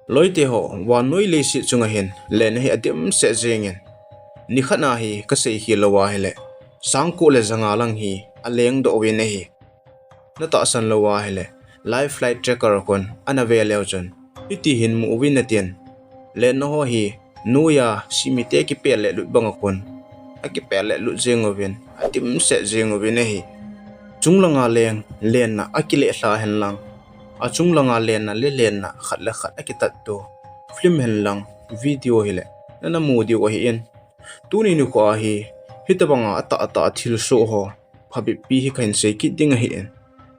loi te ho Vanleng Leiset Chunga hin len hi adim se jengin ni khana hi ka sei hi lowa hele sangko le zanga lang hi aleng do we ne hi na ta san lowa hele live flight tracker kon anave leujon iti hin mu win na tien len no ho hi nuya simite ki pele lu bangakon aki pele lu jengovin adim se jengovin ne hi chunglanga leng len na akile hla hen lang achunglanga len na le len na khat la khat akitat to film hen lang video hile na mudi wa hi in tuni nu ko hi hitabanga ata thil so ho phabi pi hi khain sei ki ding hi en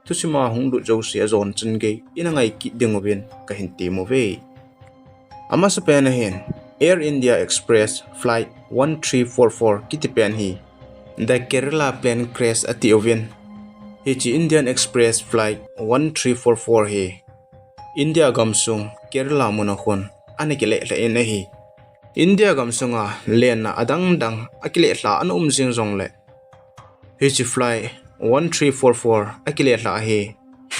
tusima hung du jo sia zon chen ge inangai ki dingobin ka hin ti mo ve ama sa pen hen Air India Express flight 1344 kitipen hi the Kerala plane crash ati ovin Hichi Indian Express flight 1344 hi India gamsung Kerala munakon anekile la ene hi India gamsunga len na adang dang akile la an jing jong le Hichi flight 1344 akile la hi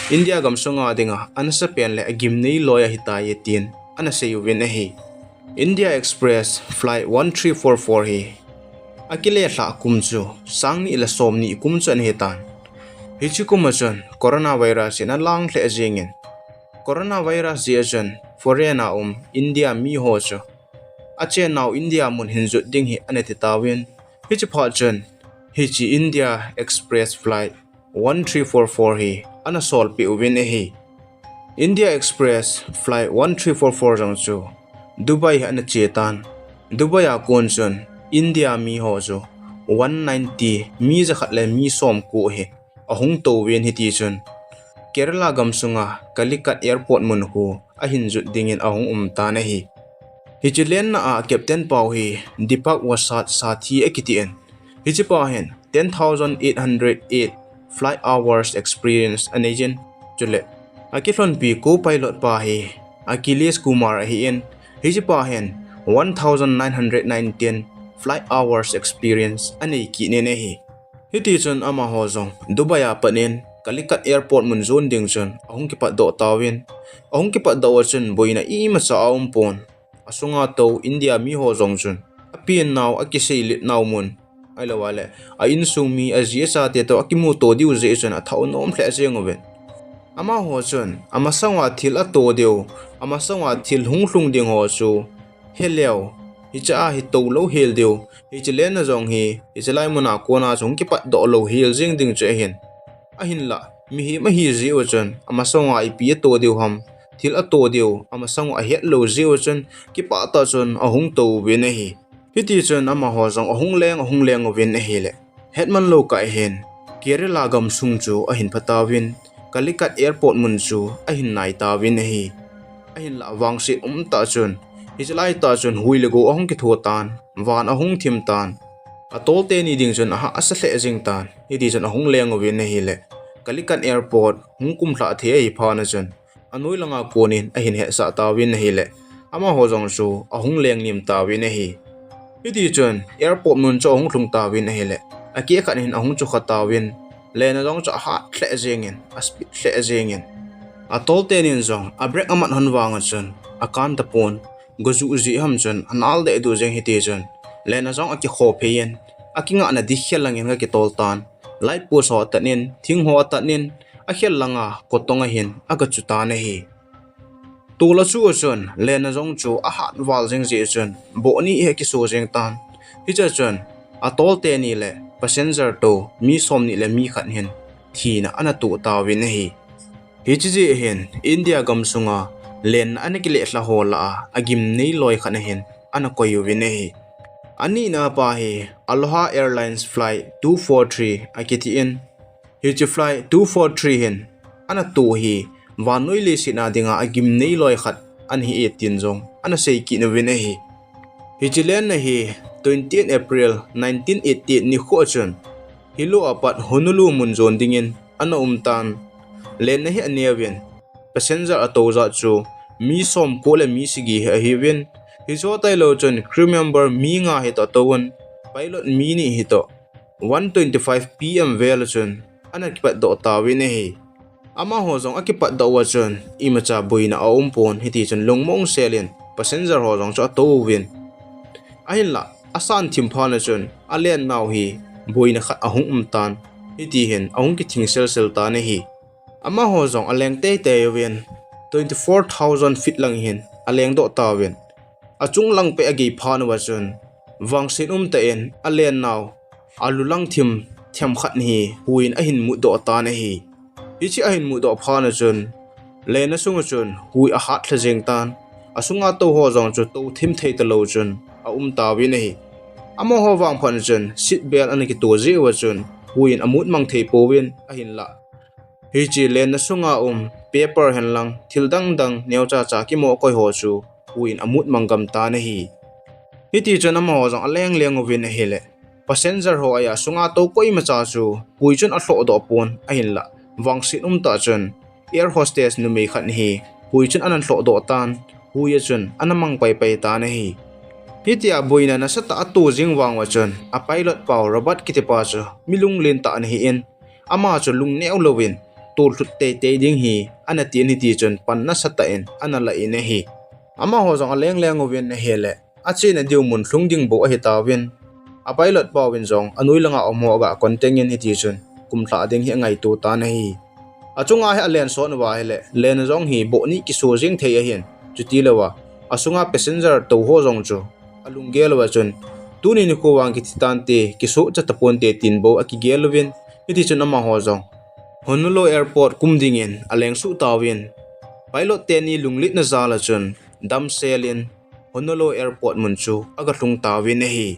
India gamsunga dinga ansa pen le agim nei loya hita yetin ana seyu win hi India Express flight 1344 hi akile la kumchu sangni la somni kumchan hetan Hichi kumachan coronavirus ina lang le jingin coronavirus jiajan forena India mi hocho ache now India mun hinju ding hi aneti tawin hichi phachan hichi India Express flight 1344 hi ana sol pi uwin hi India Express flight 1344 jangchu Dubai ana chetan Dubai a konchon India mi hocho 190 mi za khatle mi som ko hi ahung to wen hiti chun Kerala gamsunga Calicut airport mun hu a hinju dingin ahung ta na hi hichilen na a captain pau hi Deepak Wasat sathi ekitien hichi pa hen 10808 flight hours experience anagent chule akifon pi co-pilot pa hi Achilles Kumar hi en hichi pa hen 1919 flight hours experience anei ki ne ne hi hiti chun ama hozong Dubai a panin Calicut airport mun zone ding chun ahung ki pa do tawin ahung ki pa do chun boina I ma sa pon asunga to India mi hozong chun apien naw akisei lit naw mun ailawale a insung mi azia sa te to akimu to diu je chun a thau nom hle jengoven ama ho chun ama sangwa thil a to deu ama sangwa thil hunglung ding ho chu heleu hicha hi to lo hel deu hichilen na jong hi hichalai muna kona chung ki pa do lo hel jing ding che hin a hin la mi hi ma hi ji o chun ama songa ipi to deu ham thil a to deu ama song a het lo ji o chun ki pa ta chun ahung to we ne hi hiti chun ama ho jong ahung leng o win hi le hetman lo ka hen Kerala gam sung chu a hin phata win Calicut airport mun chu a hin nai ta win hi a hin la wangsi ta chun hichalai ta chun huilego ahung ki thotan van ahung thim tan atol te ni ding chun aha asahle jing tan hiti chun ahung leng win ne hi le Calicut airport hungkum thla the hi phana chun anoi langa konin a hin he sa ta win hi le ama hojong chu ahung leng nim ta win hi hiti chun airport mun cho ahung thlung ta win hi le aki khan hin ahung chu khata win le na jong cha ha hle jingin aspit hle jingin atol te nin jong a break aman hanwanga chun akan ta pon gozu ji ham chun anal de du jeng hiti chun lena jong aki kho pheyen akinga na di khelangin ga ki tol tan light po so tanin thing ho tanin a khel langa kotonga hin aga chuta na hi tula chu chun lena jong chu a hat wal jeng ji chun bo ni he ki so jeng tan hi cha chun a tol te ni le passenger to mi som ni le mi khan hin thina ana tu ta win hi hi chi ji hin India gamsunga len anekile hla hola agim nei loi khana hin ana koyu win hi ani na pa hi Aloha Airlines flight 243 akiti in hichi flight 243 hin ana tu hi Vanleng Leiset na dinga agim nei loi khat an hi 18 jong ana sei ki na win hi hichi len na hi 20 April 1988 ni kho chun hilo apat honulu mun zon dingin ana tan len na hi aniawin passenger atoza chu mi som kole mi sigi hi win hizo tai lo chun crew member mi nga hi to tawon pilot mi ni hi to 1:25 PM vel chun ana kipat do ta win hi ama ho zong akipat da wa chun imacha buina a umpon hiti chun lungmong selin passenger ho zong cho to win ahin la asan thim phana chun alen naw hi buina khat ahung tan hiti hen ahung ki thingsel sel ta ne hi ama ho zong aleng te te win 24,000 feet lang hin aleng do ta win achung lang pe agi phana wa chun wangsin te en alen naw alulang thim thiam khat hi huin ahin mu do ta ne hi ichi ahin mu do phana chun lena sunga chun hui a hat thlajeng tan asunga to ho zong chu to thim thei ta lo chun a ta wi ne hi amo ho wang phan chun sit bel an ki to je wa chun huin amut mang thei po win ahin la hi chi lena sunga paper hen lang thildang dang neu cha cha ki mo koi ho chu huin amut mangam ta ne hi hiti chun amo ho zong aleng leng win hi le passenger ho aya sunga to koi ma cha chu hui chun a hlo do pon ahin la wangsin ta chun air hostess nu me khan hi hui chun anan hlo do tan hui chun anamang pai pai ta ne hi hitia boina na sata atu jing wang wa chun a pilot paw robot kiti pa chu milung len ta an hi en ama chu lung neu lovin tul thut te te ding hi ana tin hi ti chun pan na sata en ana la in hi ama ho jong aleng leng ovin na hele achi na diu mun thlung ding bo a hi ta win a pilot paw win jong anui langa omo ga contengen hi ti chun kum thla ding hi ngai tu ta na hi achunga he alen so na wa hele len jong hi bo ni ki so jing thei a hian chuti lawa asunga passenger to ho jong chu alung gel wa chun tuni ni ko wang ki tan te ki so cha tapon te tin bo aki gelwin iti chun ama ho jong Honolulu airport kumdingin aleng su tawin pilot te ni lunglit na zala chun dam selin Honolulu airport mun chu aga hlung tawin hi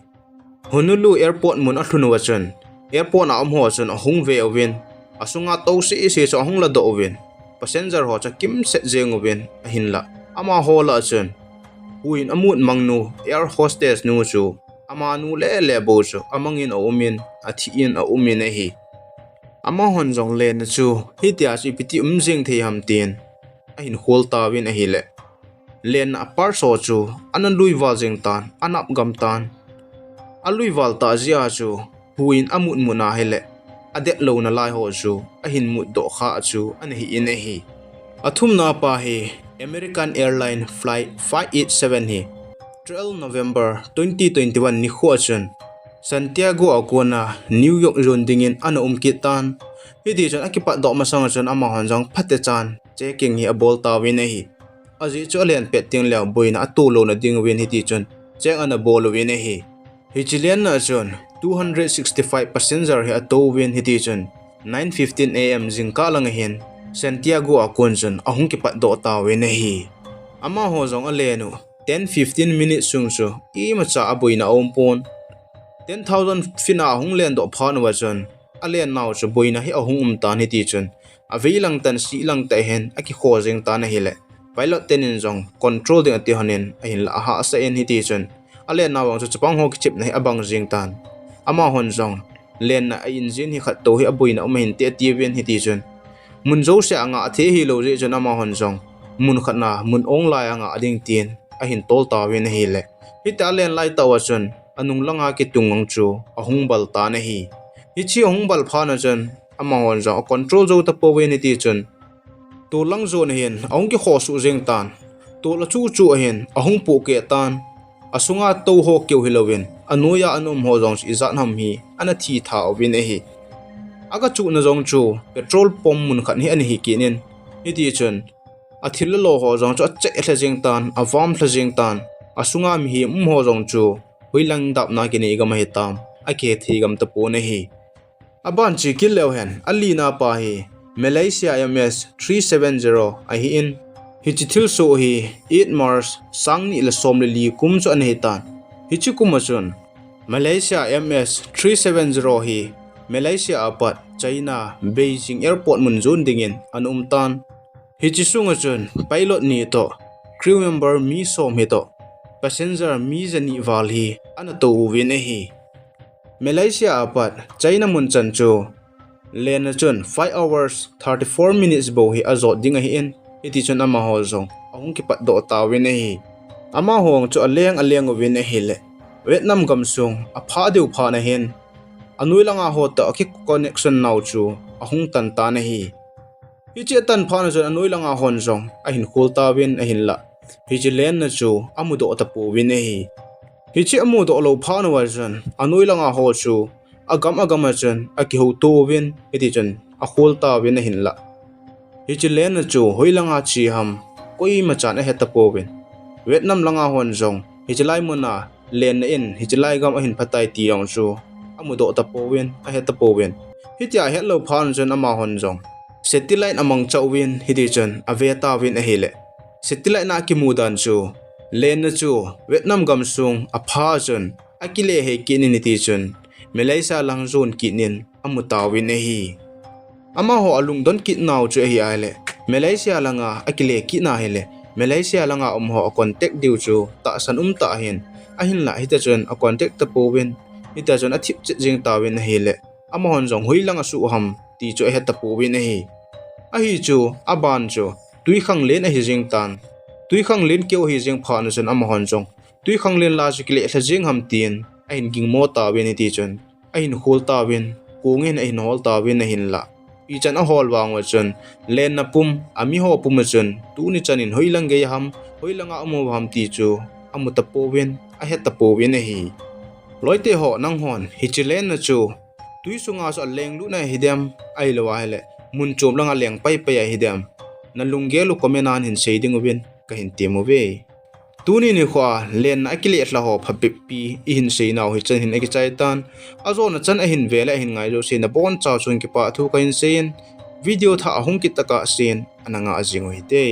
Honolulu airport mun a hlunu wa chun airport na ho chun ahung ve ovin asunga to si cho ahung la do ovin passenger ho cha kim set jeng ovin ahin la ama ho la chun huin amut mangnu air hostess nu chu ama nu le bo chu amangin a umin athi in a umin hi ama hon jong len chu hitia chi piti jing thei ham tin ahin hol ta win a hi le len a par so chu anan lui wal jeng tan anap gam tan alui wal ta zia chu huin amut muna hele adet lo na lai ho chu ahin mut do kha chu an hi in hi athum na pa hi American Airline Flight 587 hi 12 November 2021 ni khuachun Santiago Agona New York rundingin ana kitan hidi chon akipa do masang chon ama hanjang phate chan checking hi abol tawin hi aji cholen peting la boina atulo na ding win hidi chon cheng ana bol win hi hichilian na chon 265 passenger hi ato win hidi chon 9:15 am jingka lang hin Santiago Akonjon ahung ki pat do ta we na hi ama ho jong alenu 10-15 minutes sung chu I ma cha aboina ompon 10,000 fina ahung len do phan wa chon alen naw chu boina hi ahung tan hi ti chun aveilang tan si lang ta hen aki kho jeng ta na hi le pilot tenin jong control ding ati hanin ahin la ha sa en hi ti chun alen naw chu chapang ho ki chip na hi abang jeng tan ama hon jong len na engine hi khat to hi aboina mahin te ti ven hi ti chun mun zo se anga the hi lo je chana ma hon jong mun khatna mun ong lai anga ading tin a hin tol ta wen hi le hi ta len lai ta wa chun anung langa ki tungang chu ahung bal ta na hi chi ahung bal pha na chun ama hon jong control zo ta po wen ti chun to lang zo na hin ahung ki kho su jeng tan to la chu chu a hin ahung pu ke tan asunga to ho keu hilowin anuya anum ho jong izat ham hi ana thi tha win hi aga chu na jong chu petrol pom mun khan hi ani hi kinin hiti chun athil lo ho jong chu che thla jeng tan avam thla jeng tan asunga mi hi ho jong chu huilang dap na kini ga ma hi tam ake thi gam ta po ne hi aban chi Kileh hen alina pa hi Malaysia MS 370 a hi in hi chi thil so hi 8 Mars sang ni la som le li kum chu an hi tan hi chi kum chun Malaysia MS 370 hi Malaysia apat China Beijing airport mun zon dingin an tan hi chi sunga chun pilot ni to crew member mi som hi to passenger mi jani wal hi an to win hi Malaysia apat China mun chan chu len chun 5 hours 34 minutes bo hi azot ding hi in iti chun ama ho zong ahung ki pat do ta win hi ama hong chu aleng win hi le Vietnam gam sung a pha deu pha na hin anui langa ho ta ki connection naw chu ahung tan ta na hi hi che tan phana jon anoi langa hon zong a hin khul ta win a hin la hi chi len na chu amu do ta pu win hi chi amu do lo phana wa jon anoi langa ho chu agam jon a ki ho to win hi ti jon a khul ta win a hin la hi chi len na chu hoilanga chi ham koi ma chan a heta po win Vietnam langa hon zong hi chi lai mona len na in hi chi lai gam a hin phatai ti rong chu amu do ta po win a heta po win hi tia het lo phan jon ama hon zong satellite among chawin hi ti jon aveta win a hele satellite na ki mudan chu len na chu Vietnam gam sung a pha jon a Kileh he kin ni ti jon Malaysia lang zon kinin amu tawin a hi ama ho alung don kit naw chu hi ale Malaysia langa a Kileh ki na hele Malaysia langa ho contact diu chu ta san ta hin a hin la hi ta jon a contact ta powin hi ta jon a thip jing tawin a hele ama hon jong hui langa su ham ti chu he ta powin a hi chu aban chu tui khang len a hi jing tan tui khang len keu hi jing pha na jon ama hon jong tui khang len la ju Kileh tha jing ham tin a hin ging mo tawin ti jon a hin khul tawin kungin a hin hol tawin a hin la i chan a hol wang wa jon len na pum ami ho pum jon tu ni chanin hoilang ge ham hoilanga amu ham ti chu amu ta powin a het ta powin a hi loite ho nang hon hi chi len na chu tui sunga so leng lu na hidam ai lo wa hele mun chom langa leng pai pai a hidam na lungge lu komenan hin seiding win ka hin temo ve tuni ni khwa len na Kileh la ho phapip pi i hin sei naw hi chan hin eki chai tan azo na chan a hin vela hin ngai jo se na bon cha chung ki pa thu ka hin sein video tha ahung ki taka sin ananga ajing oi te